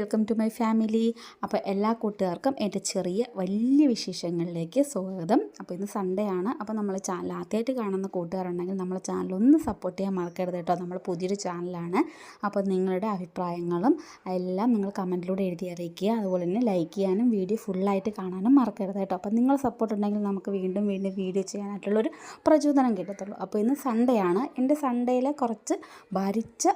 Welcome to my family. അപ്പോൾ എല്ലാ കൂട്ടുകാർക്കും എൻ്റെ വലിയ വിശേഷങ്ങളിലേക്ക് സ്വാഗതം. അപ്പോൾ ഇന്ന് സൺഡേ ആണ്. അപ്പോൾ നമ്മൾ ചാനൽ ആദ്യമായിട്ട് കാണുന്ന കൂട്ടുകാരുണ്ടെങ്കിൽ നമ്മളെ ചാനൽ ഒന്ന് സപ്പോർട്ട് ചെയ്യാൻ മറക്കരുത് കേട്ടോ. നമ്മൾ പുതിയൊരു ചാനലാണ്. അപ്പോൾ നിങ്ങളുടെ അഭിപ്രായങ്ങളും എല്ലാം നിങ്ങൾ കമൻറ്റിലൂടെ എഴുതി അറിയിക്കുക. അതുപോലെ തന്നെ ലൈക്ക് ചെയ്യാനും വീഡിയോ ഫുള്ളായിട്ട് കാണാനും മറക്കരുത് കേട്ടോ. അപ്പോൾ നിങ്ങൾ സപ്പോർട്ട് ഉണ്ടെങ്കിൽ നമുക്ക് വീണ്ടും വീഡിയോ ചെയ്യാനായിട്ടുള്ളൊരു പ്രചോദനം കിട്ടത്തുള്ളൂ. അപ്പോൾ ഇന്ന് സൺഡേ ആണ്. എൻ്റെ സൺഡേയിലെ കുറച്ച് ഭാരിച്ച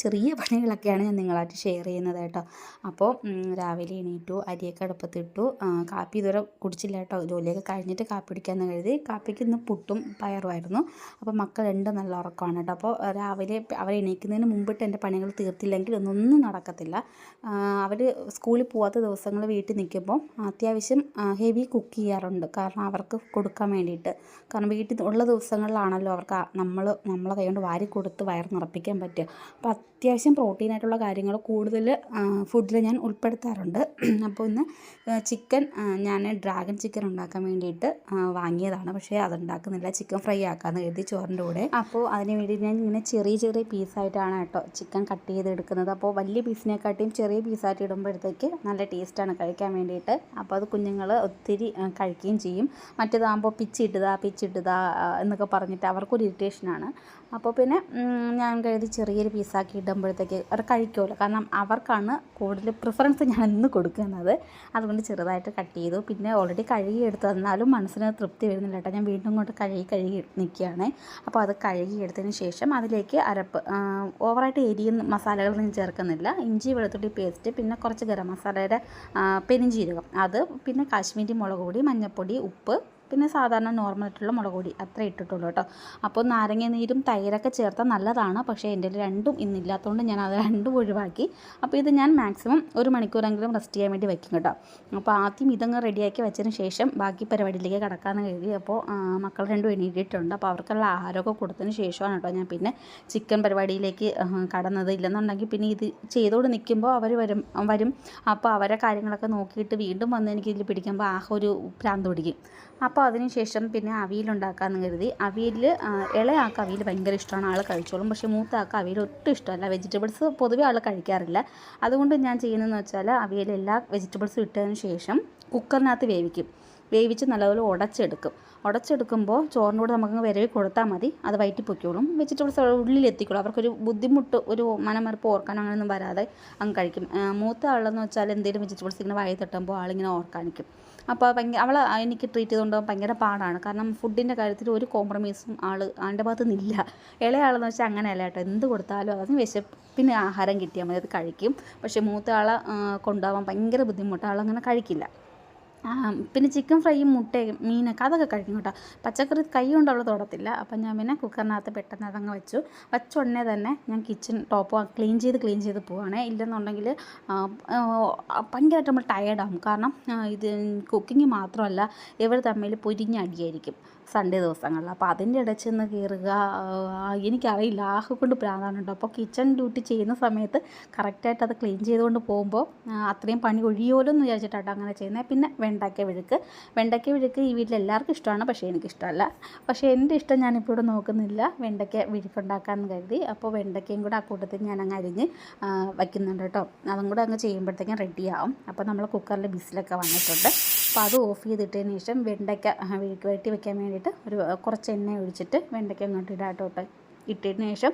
ചെറിയ പണികളൊക്കെയാണ് ഞാൻ നിങ്ങളായിട്ട് ഷെയർ ചെയ്യുന്നത് കേട്ടോ. അപ്പോൾ രാവിലെ എണീറ്റു, അരിയൊക്കെ അടുപ്പത്തിട്ടു. കാപ്പി ഇതുവരെ കുടിച്ചില്ല കേട്ടോ. ജോലിയൊക്കെ കഴിഞ്ഞിട്ട് കാപ്പി കുടിക്കാമെന്ന് കരുതി. കാപ്പിക്ക് ഇന്ന് പുട്ടും പയറുമായിരുന്നു. അപ്പോൾ മക്കൾ രണ്ടും നല്ല ഉറക്കമാണ് കേട്ടോ. അപ്പോൾ രാവിലെ അവർ എണീക്കുന്നതിന് മുമ്പിട്ട് എൻ്റെ പണികൾ തീർത്തില്ലെങ്കിൽ ഒന്നും നടക്കത്തില്ല. അവർ സ്കൂളിൽ പോകാത്ത ദിവസങ്ങൾ വീട്ടിൽ നിൽക്കുമ്പോൾ അത്യാവശ്യം ഹെവി കുക്ക് ചെയ്യാറുണ്ട്. കാരണം അവർക്ക് കൊടുക്കാൻ വേണ്ടിയിട്ട്. കാരണം വീട്ടിൽ ഉള്ള ദിവസങ്ങളിലാണല്ലോ അവർക്ക് നമ്മളെ കൈകൊണ്ട് വാരി കൊടുത്ത് വയർ നിറപ്പിക്കാൻ പറ്റുക. അപ്പോൾ അത്യാവശ്യം പ്രോട്ടീനായിട്ടുള്ള കാര്യങ്ങൾ കൂടുതൽ ഫുഡിൽ ഞാൻ ഉൾപ്പെടുത്താറുണ്ട്. അപ്പോൾ ഇന്ന് ചിക്കൻ ഞാൻ ഡ്രാഗൺ ചിക്കൻ ഉണ്ടാക്കാൻ വേണ്ടിയിട്ട് വാങ്ങിയതാണ്. പക്ഷേ അതുണ്ടാക്കുന്നില്ല. ചിക്കൻ ഫ്രൈ ആക്കാമെന്ന് കരുതി ചോറിൻ്റെ കൂടെ. അപ്പോൾ അതിന് വേണ്ടി ഞാൻ ഇങ്ങനെ ചെറിയ പീസായിട്ടാണ് കേട്ടോ ചിക്കൻ കട്ട് ചെയ്തെടുക്കുന്നത്. അപ്പോൾ വലിയ പീസിനെക്കാട്ടിയും ചെറിയ പീസായിട്ട് ഇടുമ്പോഴത്തേക്ക് നല്ല ടേസ്റ്റാണ് കഴിക്കാൻ വേണ്ടിയിട്ട്. അപ്പോൾ അത് കുഞ്ഞുങ്ങൾ ഒത്തിരി കഴിക്കുകയും ചെയ്യും. മറ്റേതാകുമ്പോൾ പിച്ചിട്ടതാ എന്നൊക്കെ പറഞ്ഞിട്ട് അവർക്കൊരു ഇറിറ്റേഷനാണ്. അപ്പോൾ പിന്നെ ഞാൻ കരുതി ചെറിയൊരു പീസാക്കി ഇടുമ്പോഴത്തേക്ക് അവർ കഴിക്കുമല്ലോ. കാരണം അവർക്കാണ് കൂടുതൽ പ്രിഫറൻസ് ഞാൻ ഇന്ന് കൊടുക്കുന്നത്. അതുകൊണ്ട് ചെറുതായിട്ട് കട്ട് ചെയ്തു. പിന്നെ ഓൾറെഡി കഴുകിയെടുത്ത് തന്നാലും മനസ്സിന് തൃപ്തി വരുന്നില്ല കേട്ടോ. ഞാൻ വീണ്ടും കൊണ്ട് കഴുകി നിൽക്കുകയാണ്. അപ്പോൾ അത് കഴുകിയെടുത്തതിന് ശേഷം അതിലേക്ക് അരപ്പ് ഓവറായിട്ട് എരിയും മസാലകളൊന്നും ചേർക്കുന്നില്ല. ഇഞ്ചി വെളുത്തുള്ളി പേസ്റ്റ്, പിന്നെ കുറച്ച് ഗരം മസാലയുടെ പെരുംജീരകം, അത് പിന്നെ കാശ്മീരി മുളക് പൊടി, മഞ്ഞൾപ്പൊടി, ഉപ്പ്, പിന്നെ സാധാരണ നോർമലായിട്ടുള്ള മുളക് പൊടി അത്ര ഇട്ടിട്ടുള്ളൂ കേട്ടോ. അപ്പോൾ നാരങ്ങ നീരും തൈരൊക്കെ ചേർത്താൽ നല്ലതാണ്. പക്ഷേ എൻ്റെ രണ്ടും ഇന്നില്ലാത്തതുകൊണ്ട് ഞാൻ അത് രണ്ടും ഒഴിവാക്കി. അപ്പോൾ ഇത് ഞാൻ മാക്സിമം 1 മണിക്കൂറെങ്കിലും റെസ്റ്റ് ചെയ്യാൻ വേണ്ടി വയ്ക്കും കേട്ടോ. അപ്പോൾ ആദ്യം ഇതങ്ങ് റെഡിയാക്കി വെച്ചതിന് ശേഷം ബാക്കി പരിപാടിയിലേക്ക് കിടക്കാമെന്ന് കരുതി. അപ്പോൾ മക്കൾ രണ്ടും എണീറ്റിട്ടുണ്ട്. അപ്പോൾ അവർക്കുള്ള ആഹാരമൊക്കെ കൊടുത്തതിന് ശേഷമാണ് കേട്ടോ ഞാൻ പിന്നെ ചിക്കൻ പരിപാടിയിലേക്ക് കടന്നത്. ഇല്ലെന്നുണ്ടെങ്കിൽ പിന്നെ ഇത് ചെയ്തുകൊണ്ട് നിൽക്കുമ്പോൾ അവർ വരും. അപ്പോൾ അവരെ കാര്യങ്ങളൊക്കെ നോക്കിയിട്ട് വീണ്ടും വന്ന് എനിക്ക് ഇതിൽ പിടിക്കുമ്പോൾ ഒരു ഭ്രാന്ത് പിടിക്കും. അപ്പോൾ അതിനുശേഷം പിന്നെ അവിയലുണ്ടാക്കാമെന്ന് കരുതി. ഇളയാൾക്ക് അവിയൽ ഭയങ്കര ഇഷ്ടമാണ്, ആൾ കഴിച്ചോളും. പക്ഷേ മൂത്ത ആൾക്ക് അവിയൽ ഒട്ടും ഇഷ്ടമല്ല. വെജിറ്റബിൾസ് പൊതുവെ ആൾ കഴിക്കാറില്ല. അതുകൊണ്ട് ഞാൻ ചെയ്യുന്നതെന്ന് വെച്ചാൽ അവിയൽ എല്ലാ വെജിറ്റബിൾസും ഇട്ടതിന് ശേഷം കുക്കറിനകത്ത് വേവിച്ച് നല്ലപോലെ ഉടച്ചെടുക്കുമ്പോൾ ചോറിൻ്റെ കൂടെ നമുക്ക് വിരവി കൊടുത്താൽ മതി. അത് വയറ്റി പൊയ്ക്കോളും. വെജിറ്റബിൾസ് ഉള്ളിലെത്തിക്കോളും. അവർക്കൊരു ബുദ്ധിമുട്ട്, ഒരു മനമറുപ്പ് ഓർക്കാനോ അങ്ങനെയൊന്നും വരാതെ അങ്ങ് കഴിക്കും. മൂത്ത ആളെന്ന് വെച്ചാൽ എന്തെങ്കിലും വെജിറ്റബിൾസ് ഇങ്ങനെ വായി തട്ടുമ്പോൾ ആളിങ്ങനെ ഓർക്കാനിക്കും. അപ്പോൾ എനിക്ക് ട്രീറ്റ് ചെയ്തുകൊണ്ട് ഭയങ്കര പാടാണ്. കാരണം ഫുഡിൻ്റെ കാര്യത്തിൽ ഒരു കോംപ്രമൈസും ആളുടെ ഭാഗത്തു നിന്നില്ല. ഇളയാളെന്ന് വെച്ചാൽ അങ്ങനെയല്ല കേട്ടോ. എന്ത് കൊടുത്താലും അതിന് വിശപ്പിന് ആഹാരം കിട്ടിയാൽ മതി, അത് കഴിക്കും. പക്ഷേ മൂത്ത ആളെ കൊണ്ടുപോകാൻ ഭയങ്കര ബുദ്ധിമുട്ട്, ആളങ്ങനെ കഴിക്കില്ല. പിന്നെ ചിക്കൻ ഫ്രൈയും മുട്ടയും മീനൊക്കെ അതൊക്കെ കഴിക്കും കേട്ടോ. പച്ചക്കറി കൈ കൊണ്ട് അവൾ തൊടത്തില്ല. അപ്പം ഞാൻ പിന്നെ കുക്കറിനകത്ത് പെട്ടെന്ന് അതങ്ങ് വെച്ച ഉടനെ തന്നെ ഞാൻ കിച്ചൺ ടോപ്പ് ക്ലീൻ ചെയ്ത് പോവുകയാണേ. ഇല്ലെന്നുണ്ടെങ്കിൽ ഭയങ്കരമായിട്ട് നമ്മൾ ടയേർഡാകും. കാരണം ഇത് കുക്കിംഗ് മാത്രമല്ല, ഇവർ തമ്മിൽ പൊരിഞ്ഞ അടിയായിരിക്കും സൺഡേ ദിവസങ്ങളിൽ. അപ്പോൾ അതിൻ്റെ ഇടയിൽ ചെന്ന് കയറുക, എനിക്കറിയില്ല, കൊണ്ട് പ്രാന്താണ് കേട്ടോ. അപ്പോൾ കിച്ചൺ ഡ്യൂട്ടി ചെയ്യുന്ന സമയത്ത് കറക്റ്റായിട്ട് അത് ക്ലീൻ ചെയ്തുകൊണ്ട് പോകുമ്പോൾ അത്രയും പണി ഒഴിയുമല്ലോ എന്ന് വിചാരിച്ചിട്ടാട്ടോ അങ്ങനെ ചെയ്യുന്നത്. പിന്നെ വെണ്ടയ്ക്ക വിഴുക്ക് ഈ വീട്ടിൽ എല്ലാവർക്കും ഇഷ്ടമാണ്, പക്ഷേ എനിക്കിഷ്ടമല്ല. പക്ഷേ എൻ്റെ ഇഷ്ടം ഞാനിപ്പോൾ ഇവിടെ നോക്കുന്നില്ല. വെണ്ടയ്ക്ക വിഴുക്കുണ്ടാക്കാമെന്ന് കരുതി. അപ്പോൾ വെണ്ടയ്ക്കയും കൂടെ ആ കൂട്ടത്തിൽ ഞാൻ അങ്ങ് അരിഞ്ഞ് വയ്ക്കുന്നുണ്ട് കേട്ടോ. അതും കൂടെ അങ്ങ് ചെയ്യുമ്പോഴത്തേക്കും റെഡിയാവും. അപ്പോൾ നമ്മൾ കുക്കറിൽ ബിസിലൊക്കെ വന്നിട്ടുണ്ട്. അപ്പോൾ അത് ഓഫ് ചെയ്തിട്ടതിന് ശേഷം വെണ്ടയ്ക്ക വെട്ടി വെക്കാൻ വേണ്ടിയിട്ട് കുറച്ച് എണ്ണ ഒഴിച്ചിട്ട് വെണ്ടയ്ക്ക അങ്ങോട്ട് ഇട്ടതിന് ശേഷം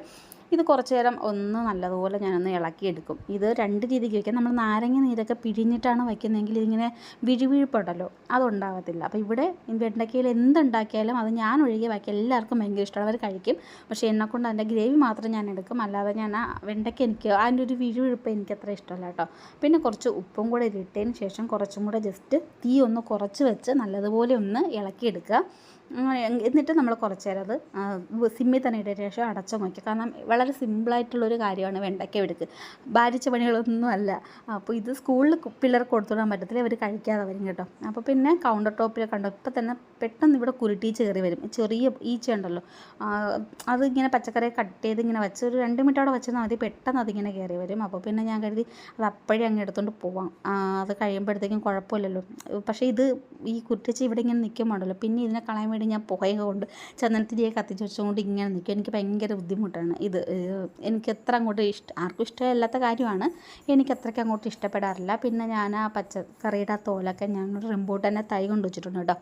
ഇത് കുറച്ച് നേരം ഒന്ന് നല്ലതുപോലെ ഞാനൊന്ന് ഇളക്കിയെടുക്കും. ഇത് 2 രീതിക്ക് വയ്ക്കാം. നമ്മൾ നാരങ്ങ നീരൊക്കെ പിഴിഞ്ഞിട്ടാണ് വയ്ക്കുന്നതെങ്കിൽ ഇതിങ്ങനെ വിഴുവിഴുപ്പുണ്ടല്ലോ, അതുണ്ടാകത്തില്ല. അപ്പോൾ ഇവിടെ വെണ്ടയ്ക്കയിൽ എന്തുണ്ടാക്കിയാലും അത് ഞാൻ ഒഴികെ ബാക്കി എല്ലാവർക്കും ഭയങ്കര ഇഷ്ടമാണ്, അവർ കഴിക്കും. പക്ഷേ എന്നെക്കൊണ്ട് അതിൻ്റെ ഗ്രേവി മാത്രം ഞാൻ എടുക്കും. അല്ലാതെ ഞാൻ വെണ്ടയ്ക്ക അതിൻ്റെ ഒരു വിഴുവിഴുപ്പ് എനിക്കത്ര ഇഷ്ടമല്ല കേട്ടോ. പിന്നെ കുറച്ച് ഉപ്പും കൂടെ ഇട്ടതിന് ശേഷം കുറച്ചും കൂടെ ജസ്റ്റ് തീ ഒന്ന് കുറച്ച് വെച്ച് നല്ലതുപോലെ ഒന്ന് ഇളക്കിയെടുക്കുക. എന്നിട്ട് നമ്മൾ കുറച്ച് നേരം അത് സിമ്മിൽ തന്നെ ഇട്ടതിന് ശേഷം അടച്ചു നോക്കുക. കാരണം വളരെ സിമ്പിളായിട്ടുള്ളൊരു കാര്യമാണ് വെണ്ടയ്ക്ക വിഴുക്ക്. ഭാരിച്ച പണികളൊന്നും അല്ല. അപ്പോൾ ഇത് സ്കൂളിൽ പിള്ളേർക്ക് കൊടുത്തുവിടാൻ പറ്റത്തില്ല, അവർ കഴിക്കാതെ വരും കേട്ടോ. അപ്പോൾ പിന്നെ കൗണ്ടർ ടോപ്പിൽ ഇപ്പം തന്നെ പെട്ടെന്ന് ഇവിടെ കുരുട്ടീച്ച് കയറി വരും. ചെറിയ ഈച്ച ഉണ്ടല്ലോ, അതിങ്ങനെ പച്ചക്കറി കട്ട് ചെയ്ത് ഇങ്ങനെ വെച്ച് ഒരു 2 മിനിറ്റ് അവിടെ വെച്ചാൽ മതി, പെട്ടെന്ന് അതിങ്ങനെ കയറി വരും. അപ്പോൾ പിന്നെ ഞാൻ കരുതി അത് അപ്പോഴേ അങ്ങ് എടുത്തുകൊണ്ട് പോവാം, അത് കഴിയുമ്പോഴത്തേക്കും കുഴപ്പമില്ലല്ലോ. പക്ഷേ ഈ കുരുട്ടിച്ച് ഇവിടെ ഇങ്ങനെ നിൽക്കുമ്പോണ്ടല്ലോ, പിന്നെ ഇതിനെ കളയാൻ വേണ്ടി വേണ്ടി ഞാൻ പുകയൊക്കെ കൊണ്ട് ചന്ദനത്തിരിയെ കത്തിച്ച് വെച്ചുകൊണ്ട് ഇങ്ങനെ നിൽക്കും. എനിക്ക് ഭയങ്കര ബുദ്ധിമുട്ടാണ് ഇത്. എനിക്ക് അത്ര അങ്ങോട്ട് ആർക്കും ഇഷ്ടമില്ലാത്ത കാര്യമാണ്, എനിക്ക് അത്രയ്ക്ക് അങ്ങോട്ട് ഇഷ്ടപ്പെടാറില്ല. പിന്നെ ഞാൻ ആ പച്ചക്കറിയുടെ ആ തോലൊക്കെ ഞാൻ റംബൂട്ടാൻ്റെ തൈ കൊണ്ട് വെച്ചിട്ടുണ്ട് കേട്ടോ.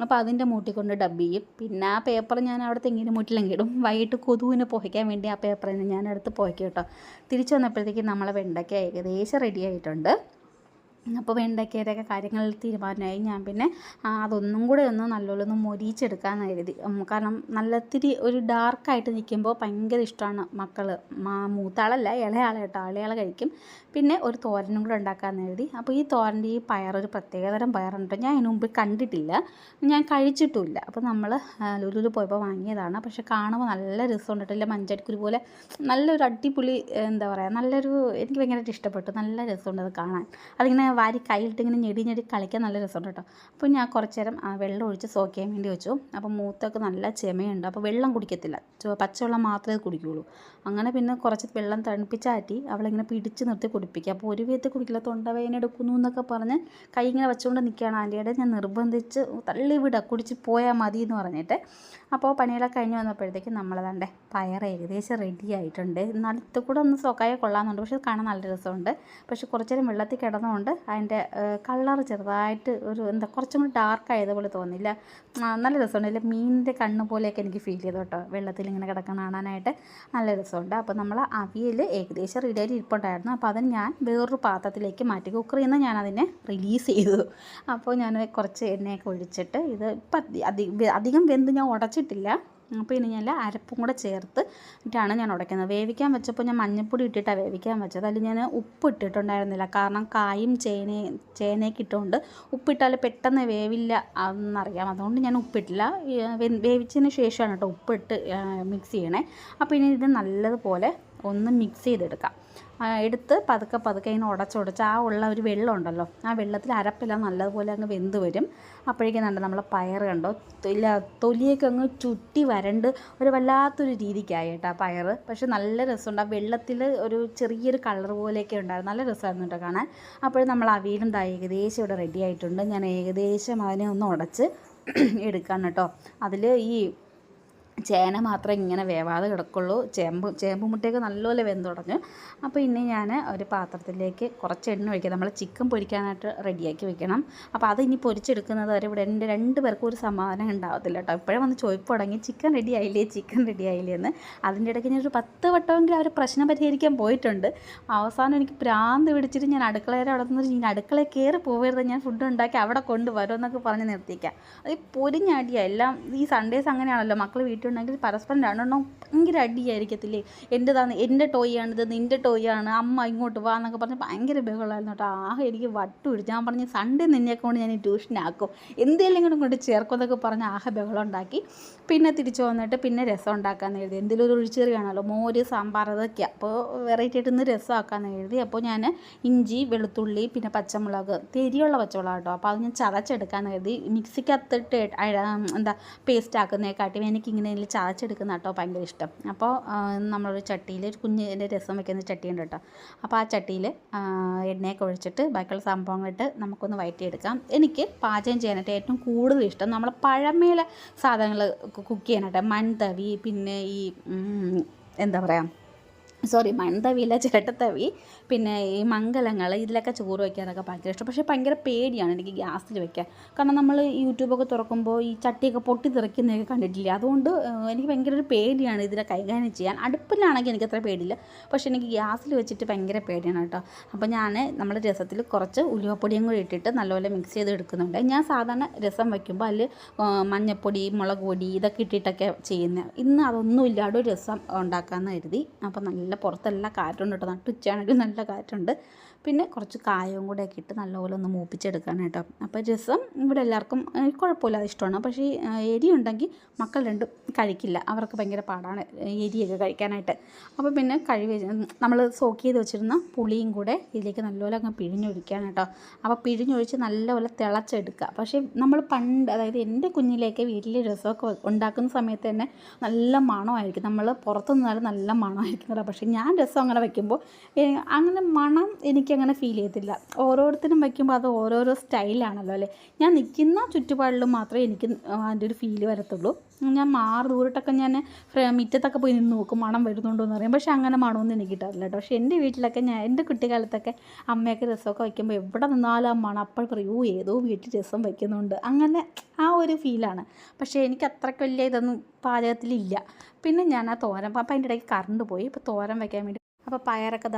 അപ്പോൾ അതിൻ്റെ മൂട്ടിൽ കൊണ്ട് ഡബ് ചെയ്യും. പിന്നെ ആ പേപ്പർ ഞാൻ അവിടെ തെങ്ങിൻ്റെ മൂട്ടിലെങ്കിൽ ഇടും. വൈകിട്ട് കൊതുവിനെ പുകയ്ക്കാൻ വേണ്ടി ആ പേപ്പറിന് ഞാൻ എടുത്ത് പുകയ്ക്കും കേട്ടോ. തിരിച്ചു വന്നപ്പോഴത്തേക്കും നമ്മളെ വെണ്ടയ്ക്ക ഏകദേശം റെഡി ആയിട്ടുണ്ട്. അപ്പോൾ വെണ്ടയ്ക്കയുടെയൊക്കെ കാര്യങ്ങൾ തീരുമാനമായി. ഞാൻ പിന്നെ അതൊന്നും കൂടെ ഒന്ന് നല്ലോണം ഒന്ന് മൊരിച്ചെടുക്കാമെന്ന് കരുതി. കാരണം നല്ല ഇത്തിരി ഒരു ഡാർക്കായിട്ട് നിൽക്കുമ്പോൾ ഭയങ്കര ഇഷ്ടമാണ് മക്കൾ. മൂത്താളല്ല, ഇളയാൾ കേട്ടോ, ഇളയാൾ കഴിക്കും. പിന്നെ ഒരു തോരനും കൂടെ ഉണ്ടാക്കാമെന്ന് കരുതി. അപ്പോൾ ഈ തോരൻ്റെ ഈ പയറൊരു പ്രത്യേകതരം പയറുണ്ട്, ഞാൻ അതിന് മുമ്പ് കണ്ടിട്ടില്ല, ഞാൻ കഴിച്ചിട്ടുമില്ല. അപ്പോൾ നമ്മൾ ലുലുവിൽ പോയപ്പോൾ വാങ്ങിയതാണ്. പക്ഷെ കാണുമ്പോൾ നല്ല രസമുണ്ട് കേട്ടോ. ഇല്ല മഞ്ചടിക്കുരു പോലെ നല്ലൊരു അടിപൊളി, എന്താ പറയുക, നല്ലൊരു, എനിക്ക് ഭയങ്കരമായിട്ട് ഇഷ്ടപ്പെട്ടു. നല്ല രസമുണ്ട് അത് കാണാൻ. അതിങ്ങനെ വാരി കയ്യിലിട്ട് ഇങ്ങനെ ഞെടി കളിക്കാൻ നല്ല രസമുണ്ട് കേട്ടോ. അപ്പോൾ ഞാൻ കുറച്ച് നേരം വെള്ളം ഒഴിച്ച് സോക്ക് ചെയ്യാൻ വേണ്ടി വെച്ചു. അപ്പോൾ മൂത്തൊക്കെ നല്ല ചെമയുണ്ട്, അപ്പോൾ വെള്ളം കുടിക്കത്തില്ല, പച്ചവെള്ളം മാത്രമേ കുടിക്കുകയുള്ളൂ. അങ്ങനെ പിന്നെ കുറച്ച് വെള്ളം തണുപ്പിച്ചാറ്റി അവളിങ്ങനെ പിടിച്ച് നിർത്തി കുടിപ്പിക്കുക. അപ്പോൾ ഒരു വിധത്തിൽ കുടിക്കില്ല, തൊണ്ടവേദന എടുക്കുന്നു എന്നൊക്കെ പറഞ്ഞ് കൈ ഇങ്ങനെ വെച്ചുകൊണ്ട് നിൽക്കുകയാണ്. ആൻറ്റിയുടെ ഞാൻ നിർബന്ധിച്ച് തള്ളി വിടുക, കുടിച്ച് പോയാൽ മതി എന്ന് പറഞ്ഞിട്ട്. അപ്പോൾ പണികളൊക്കെ കഴിഞ്ഞ് വന്നപ്പോഴത്തേക്കും നമ്മളതാണ്ട് പയർ ഏകദേശം റെഡി ആയിട്ടുണ്ട്. എന്നാലും കൂടെ ഒന്ന് സോക്കായ കൊള്ളാമെന്നുണ്ട്, പക്ഷെ കാണാൻ നല്ല രസമുണ്ട്. പക്ഷെ കുറച്ച് നേരം വെള്ളത്തിൽ കിടന്നുകൊണ്ട് അതിൻ്റെ കളർ ചെറുതായിട്ട് ഒരു എന്താ കുറച്ചും കൂടി ഡാർക്ക് ആയതുപോലെ തോന്നില്ല, നല്ല രസമുണ്ട്. ഇല്ല മീനിൻ്റെ കണ്ണ് പോലെയൊക്കെ എനിക്ക് ഫീൽ ചെയ്തു കേട്ടോ, വെള്ളത്തിൽ ഇങ്ങനെ കിടക്കണം കാണാനായിട്ട് നല്ല രസമുണ്ട്. അപ്പോൾ നമ്മൾ അവിയൽ ഏകദേശം റെഡിയായിട്ട് ഇരിപ്പുണ്ടായിരുന്നു. അപ്പോൾ അതിന് ഞാൻ വേറൊരു പാത്രത്തിലേക്ക് മാറ്റി, കുക്കറിൽ നിന്ന് ഞാൻ അതിനെ റിലീസ് ചെയ്തു. അപ്പോൾ ഞാൻ കുറച്ച് എണ്ണയൊക്കെ ഒഴിച്ചിട്ട് ഇത് ഇപ്പം അധികം വെന്ത് ഞാൻ ഉടച്ചിട്ടില്ല. അപ്പോൾ ഇനി ഞാൻ അരപ്പും കൂടെ ചേർത്തിട്ടാണ് ഞാൻ ഉടയ്ക്കുന്നത്. വേവിക്കാൻ വെച്ചപ്പോൾ ഞാൻ മഞ്ഞൾപ്പൊടി ഇട്ടിട്ടാണ് വേവിക്കാൻ വെച്ചത്. അതിൽ ഞാൻ ഉപ്പ് ഇട്ടിട്ടുണ്ടായിരുന്നില്ല, കാരണം കായും ചേനയൊക്കെ ഇട്ടുകൊണ്ട് ഉപ്പിട്ടാൽ പെട്ടെന്ന് വേവില്ല എന്നറിയാം, അതുകൊണ്ട് ഞാൻ ഉപ്പിട്ടില്ല. വേവിച്ചതിന് ശേഷമാണ് കേട്ടോ ഉപ്പിട്ട് മിക്സ് ചെയ്യണേ. അപ്പോൾ ഇനി ഇത് നല്ലതുപോലെ ഒന്ന് മിക്സ് ചെയ്തെടുക്കാം. എടുത്ത് പതുക്കെ ഇങ്ങനെ ഉടച്ചുടച്ച് ആ ഉള്ള ഒരു വെള്ളം ഉണ്ടല്ലോ, ആ വെള്ളത്തിൽ അരപ്പെല്ലാം നല്ലതുപോലെ അങ്ങ് വെന്ത് വരും. അപ്പോഴേക്കും കണ്ടോ നമ്മളെ പയർ കണ്ടോ, തൊലിയൊക്കെ അങ്ങ് ചുറ്റി വരണ്ട് ഒരു വല്ലാത്തൊരു രീതിക്കായി കേട്ടോ ആ പയർ. പക്ഷെ നല്ല രസമുണ്ട്, ആ വെള്ളത്തിൽ ഒരു ചെറിയൊരു കളർ പോലെയൊക്കെ ഉണ്ടായിരുന്നു, നല്ല രസമായിരുന്നു കേട്ടോ കാണാൻ. അപ്പോൾ നമ്മൾ അവിയലും ഏകദേശം ഇവിടെ റെഡി ആയിട്ടുണ്ട്. ഞാൻ ഏകദേശം അതിനെ ഒന്ന് ഉടച്ച് എടുക്കാം കേട്ടോ. അതിൽ ഈ ചേന മാത്രമേ ഇങ്ങനെ വേവാതെ കിടക്കുള്ളൂ, ചേമ്പ് മുട്ടയൊക്കെ നല്ലപോലെ വെന്തുടഞ്ഞു. അപ്പോൾ ഇനി ഞാൻ ഒരു പാത്രത്തിലേക്ക് കുറച്ച് എണ്ണ ഒഴിക്കുക, നമ്മൾ ചിക്കൻ പൊരിക്കാനായിട്ട് റെഡിയാക്കി വെക്കണം. അപ്പോൾ അത് ഇനി പൊരിച്ചെടുക്കുന്നത് വരെ ഇവിടെ എൻ്റെ 2 പേർക്കും ഒരു സമാധാനം ഉണ്ടാവത്തില്ല കേട്ടോ. ഇപ്പോഴേ വന്ന് ചോദിപ്പ് തുടങ്ങി ചിക്കൻ റെഡി ആയില്ലേ എന്ന്. അതിൻ്റെ ഇടയ്ക്ക് ഞാൻ ഒരു 10 വട്ടമെങ്കിലും അവർ പ്രശ്നം പരിഹരിക്കാൻ പോയിട്ടുണ്ട്. അവസാനം എനിക്ക് ഭ്രാന്ത് പിടിച്ചിട്ട് ഞാൻ അടുക്കളയുടെ അവിടെ നിന്ന് ഇനി അടുക്കളയിൽ കയറി പോകരുത്, ഞാൻ ഫുഡ് ഉണ്ടാക്കി അവിടെ കൊണ്ടുവരും എന്നൊക്കെ പറഞ്ഞ് നിർത്തിക്കാം. അത് പൊരിഞ്ഞടിയാണ് എല്ലാം. ഈ സൺഡേസ് അങ്ങനെയാണല്ലോ, മക്കൾ വീട്ടിൽ ഉണ്ടെങ്കിൽ പരസ്പരം രണ്ടെണ്ണം ഭയങ്കര അടിയായിരിക്കത്തില്ലേ, എൻ്റെ ടോയാണിത്, നിൻ്റെ ടോയാണ്, അമ്മ ഇങ്ങോട്ട് വാ എന്നൊക്കെ പറഞ്ഞ് ഭയങ്കര ബഹളമായിരുന്നു കേട്ടോ. എനിക്ക് വട്ടു പിടിച്ചു. ഞാൻ പറഞ്ഞ് സൺഡേ നിന്നെയൊക്കെ കൊണ്ട് ഞാൻ ഈ ട്യൂഷനാക്കും, എന്തെങ്കിലും കൊണ്ട് ചേർക്കും എന്നൊക്കെ പറഞ്ഞ് ബഹളം ഉണ്ടാക്കി. പിന്നെ തിരിച്ചു വന്നിട്ട് പിന്നെ രസം ഉണ്ടാക്കാമെന്ന് എഴുതി. എന്തെങ്കിലും ഒരു ഒഴിച്ചേറി വേണമല്ലോ, മോര് സാമ്പാർ അതൊക്കെയാണ്. അപ്പോൾ വെറൈറ്റി ആയിട്ട് ഇന്ന് രസം ആക്കാമെന്ന് എഴുതി. അപ്പോൾ ഞാൻ ഇഞ്ചി വെളുത്തുള്ളി പിന്നെ പച്ചമുളക്, തെരിയുള്ള പച്ചമുളക് കേട്ടോ, അപ്പോൾ അത് ഞാൻ ചതച്ചെടുക്കാമെന്ന് കരുതി. മിക്സിക്കകത്തിട്ട് എന്താ പേസ്റ്റ് ആക്കുന്നതിനെക്കാട്ടിയും എനിക്കിങ്ങനെ ചതച്ചെടുക്കുന്ന കേട്ടോ ഭയങ്കര ഇഷ്ടം. അപ്പോൾ നമ്മളൊരു ചട്ടിയിൽ ഒരു കുഞ്ഞിൻ്റെ രസം വയ്ക്കുന്ന ചട്ടിയുണ്ട് കേട്ടോ. അപ്പോൾ ആ ചട്ടിയിൽ എണ്ണയൊക്കെ ഒഴിച്ചിട്ട് ബാക്കിയുള്ള സംഭവങ്ങളിട്ട് നമുക്കൊന്ന് വഴറ്റിയെടുക്കാം. എനിക്ക് പാചകം ചെയ്യാനായിട്ട് ഏറ്റവും കൂടുതൽ ഇഷ്ടം നമ്മൾ പഴമയിലെ സാധനങ്ങൾ കുക്ക് ചെയ്യാനായിട്ട്, മൺതവി പിന്നെ ഈ എന്താ പറയുക, മൺതവിയില്ല ചിരട്ടത്തവി, പിന്നെ ഈ മംഗലങ്ങൾ, ഇതിലൊക്കെ ചോറ് വയ്ക്കാനൊക്കെ ഭയങ്കര ഇഷ്ടം. പക്ഷേ ഭയങ്കര പേടിയാണ് എനിക്ക് ഗ്യാസിൽ വയ്ക്കാൻ, കാരണം നമ്മൾ യൂട്യൂബൊക്കെ തുറക്കുമ്പോൾ ഈ ചട്ടിയൊക്കെ പൊട്ടി തെറിക്കുന്നതൊക്കെ കണ്ടിട്ടില്ല. അതുകൊണ്ട് എനിക്ക് ഭയങ്കര ഒരു പേടിയാണ് ഇതിനെ കൈകാര്യം ചെയ്യാൻ. അടുപ്പിലാണെങ്കിൽ എനിക്കത്ര പേടിയില്ല, പക്ഷേ എനിക്ക് ഗ്യാസിൽ വെച്ചിട്ട് ഭയങ്കര പേടിയാണ് കേട്ടോ. അപ്പോൾ ഞാൻ നമ്മൾ രസത്തിൽ കുറച്ച് ഉലുവപ്പൊടിയും കൂടി ഇട്ടിട്ട് നല്ലപോലെ മിക്സ് ചെയ്ത് എടുക്കുന്നുണ്ട്. ഞാൻ സാധാരണ രസം വയ്ക്കുമ്പോൾ അതിൽ മഞ്ഞൾപ്പൊടി മുളക് പൊടി ഇതൊക്കെ ഇട്ടിട്ടൊക്കെ ചെയ്യുന്നത്. ഇന്ന് അതൊന്നും ഇല്ലാതെ ഒരു രസം ഉണ്ടാക്കാമെന്ന് കരുതി. അപ്പോൾ നല്ല പുറത്തെല്ലാം കാറ്റുണ്ട് കേട്ടോ, നട്ടുച്ചയാണെങ്കിൽ നല്ല കാറ്റുണ്ട്. പിന്നെ കുറച്ച് കായവും കൂടെ ഒക്കെ ഇട്ട് നല്ലപോലെ ഒന്ന് മൂപ്പിച്ചെടുക്കാൻ കേട്ടോ. അപ്പോൾ രസം ഇവിടെ എല്ലാവർക്കും കുഴപ്പമില്ലാതെ ഇഷ്ടമാണ്. പക്ഷേ എരി ഉണ്ടെങ്കിൽ മക്കൾ രണ്ടും കഴിക്കില്ല, അവർക്ക് ഭയങ്കര പാടാണ് എരിയൊക്കെ കഴിക്കാനായിട്ട്. അപ്പോൾ പിന്നെ നമ്മൾ സോക്ക് ചെയ്ത് വെച്ചിരുന്ന പുളിയും കൂടെ ഇതിലേക്ക് നല്ലപോലെ അങ്ങ് പിഴിഞ്ഞൊഴിക്കാൻ കേട്ടോ. അപ്പോൾ പിഴിഞ്ഞൊഴിച്ച് നല്ലപോലെ തിളച്ചെടുക്കുക. പക്ഷേ നമ്മൾ പണ്ട്, അതായത് എൻ്റെ കുഞ്ഞിലേക്ക് വീട്ടിൽ രസമൊക്കെ ഉണ്ടാക്കുന്ന സമയത്ത് തന്നെ നല്ല മണമായിരിക്കും, നമ്മൾ പുറത്തു നിന്നാലും നല്ല മണമായിരിക്കും കേട്ടോ. പക്ഷേ പക്ഷേ ഞാൻ രസം അങ്ങനെ വയ്ക്കുമ്പോൾ അങ്ങനെ മണം എനിക്കങ്ങനെ ഫീൽ ചെയ്യത്തില്ല. ഓരോരുത്തരും വയ്ക്കുമ്പോൾ അത് ഓരോരോ സ്റ്റൈലാണല്ലോ അല്ലേ. ഞാൻ നിൽക്കുന്ന ചുറ്റുപാടിലും മാത്രമേ എനിക്ക് അതിൻ്റെ ഒരു ഫീല് വരത്തുള്ളൂ. ഞാൻ ദൂരത്തൊക്കെ ഞാൻ മുറ്റത്തൊക്കെ പോയി നിന്ന് നോക്കും മണം വരുന്നുണ്ടോ എന്ന് അറിയാം. പക്ഷേ അങ്ങനെ മണമൊന്നും എനിക്ക് കിട്ടാറില്ല കേട്ടോ. പക്ഷേ എൻ്റെ വീട്ടിലൊക്കെ എൻ്റെ കുട്ടിക്കാലത്തൊക്കെ അമ്മയൊക്കെ രസമൊക്കെ വയ്ക്കുമ്പോൾ എവിടെ നിന്നാലും ആ മണം അപ്പോൾ പറയും, ഏതോ വീട്ടിൽ രസം വയ്ക്കുന്നുണ്ട്, അങ്ങനെ ആ ഒരു ഫീലാണ്. പക്ഷേ എനിക്ക് അത്രയ്ക്ക് വലിയ ഇതൊന്നും പാചകത്തിലില്ല. പിന്നെ ഞാൻ ആ തോരൻ, അപ്പോൾ അതിൻ്റെ ഇടയ്ക്ക് കറണ്ട് പോയി. ഇപ്പോൾ തോരൻ വയ്ക്കാൻ വേണ്ടി അപ്പോൾ പയറൊക്കെ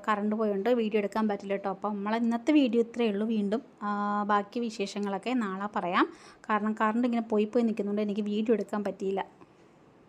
കറണ്ട് പോയുണ്ട് വീഡിയോ എടുക്കാൻ പറ്റില്ല കേട്ടോ. അപ്പോൾ നമ്മളെ ഇന്നത്തെ വീഡിയോ ഇത്രയേ ഉള്ളൂ. വീണ്ടും ബാക്കി വിശേഷങ്ങളൊക്കെ നാളെ പറയാം. കാരണം കറണ്ട് ഇങ്ങനെ പോയി നിൽക്കുന്നുണ്ട്, എനിക്ക് വീഡിയോ എടുക്കാൻ പറ്റിയില്ല.